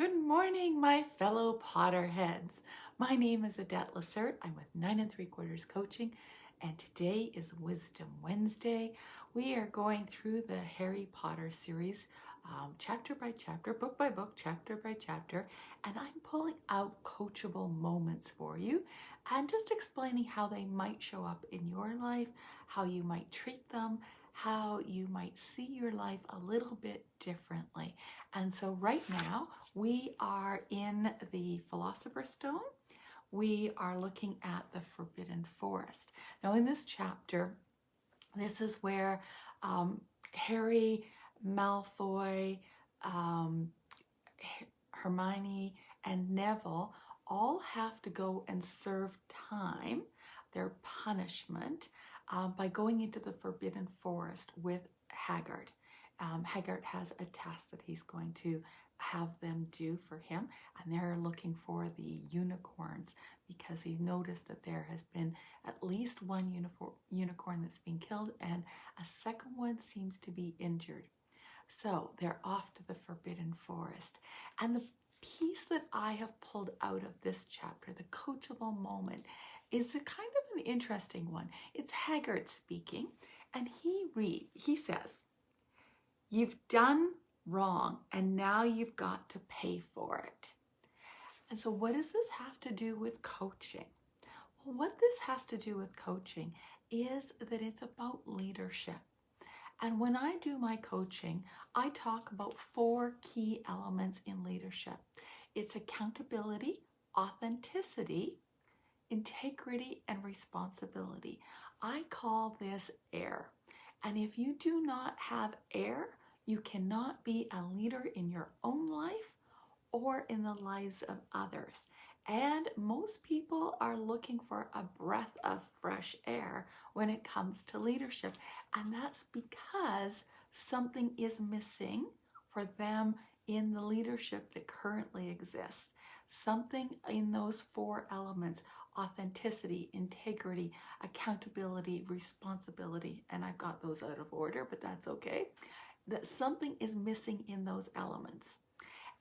Good morning, my fellow Potterheads. My name is Adette Lacerte. I'm with 9 3/4 Coaching, and today is Wisdom Wednesday. We are going through the Harry Potter series, chapter by chapter, book by book, chapter by chapter, and I'm pulling out coachable moments for you and just explaining how they might show up in your life, how you might treat them, how you might see your life a little bit differently. And so right now we are in the Philosopher Stone. We are looking at the Forbidden Forest. Now in this chapter, this is where Harry, Malfoy, Hermione, and Neville all have to go and serve time, their punishment, by going into the Forbidden Forest with Hagrid. Hagrid has a task that he's going to have them do for him, and they're looking for the unicorns because he noticed that there has been at least one unicorn that's been killed and a second one seems to be injured. So they're off to the Forbidden Forest. And the piece that I have pulled out of this chapter, the coachable moment, is a kind of an interesting one. It's Hagrid speaking, and he says, "You've done wrong, and now you've got to pay for it." And so what does this have to do with coaching? Well, what this has to do with coaching is that it's about leadership. And when I do my coaching, I talk about 4 key elements in leadership. It's accountability, authenticity, integrity, and responsibility. I call this AIR. And if you do not have AIR, you cannot be a leader in your own life or in the lives of others. And most people are looking for a breath of fresh air when it comes to leadership. And that's because something is missing for them in the leadership that currently exists. Something in those 4 elements: authenticity, integrity, accountability, responsibility. And I've got those out of order, but that's okay. That something is missing in those elements.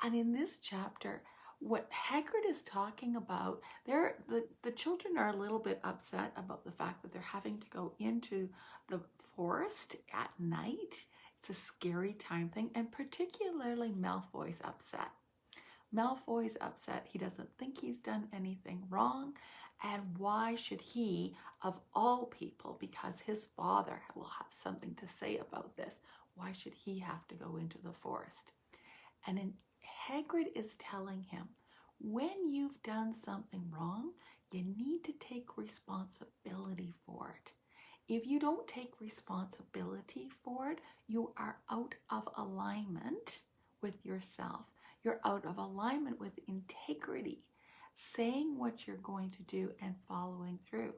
And in this chapter, what Hagrid is talking about, the children are a little bit upset about the fact that they're having to go into the forest at night. It's a scary time thing, and particularly Malfoy's upset. Malfoy's upset. He doesn't think he's done anything wrong, and why should he, of all people, because his father will have something to say about this, why should he have to go into the forest? And Hagrid is telling him, when you've done something wrong, you need to take responsibility for it. If you don't take responsibility for it, you are out of alignment with yourself. You're out of alignment with integrity, saying what you're going to do and following through.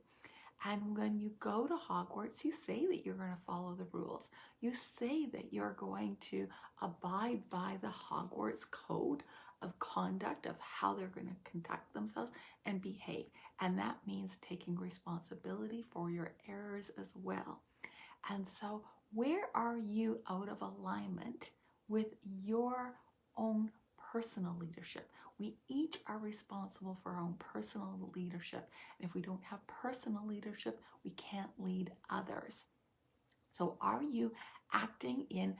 And when you go to Hogwarts, you say that you're going to follow the rules. You say that you're going to abide by the Hogwarts code of conduct of how they're going to conduct themselves and behave. And that means taking responsibility for your errors as well. And so where are you out of alignment with your own personal leadership? We each are responsible for our own personal leadership. And if we don't have personal leadership, we can't lead others. So are you acting in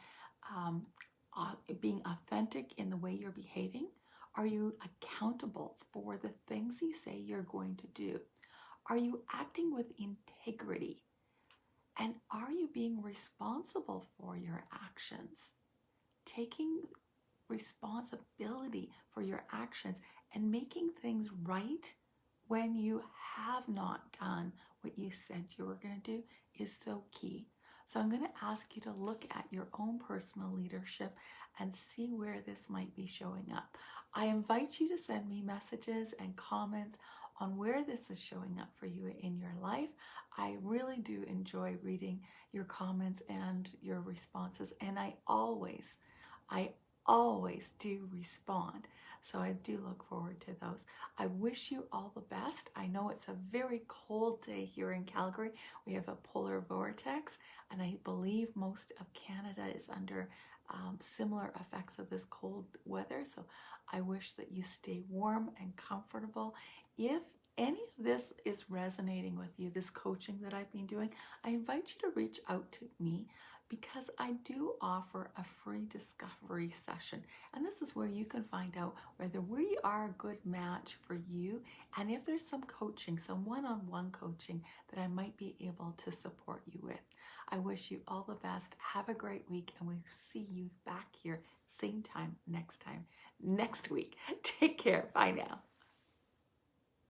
being authentic in the way you're behaving? Are you accountable for the things you say you're going to do? Are you acting with integrity? And are you being responsible for your actions? Taking responsibility for your actions and making things right when you have not done what you said you were going to do is so key. So I'm going to ask you to look at your own personal leadership and see where this might be showing up. I invite you to send me messages and comments on where this is showing up for you in your life. I really do enjoy reading your comments and your responses, and I always do respond. So I do look forward to those. I wish you all the best. I know it's a very cold day here in Calgary. We have a polar vortex, and I believe most of Canada is under similar effects of this cold weather. So I wish that you stay warm and comfortable. If any of this is resonating with you, this coaching that I've been doing, I invite you to reach out to me because I do offer a free discovery session. And this is where you can find out whether we are a good match for you and if there's some coaching, some one-on-one coaching that I might be able to support you with. I wish you all the best. Have a great week, and we'll see you back here same time next week. Take care. Bye now.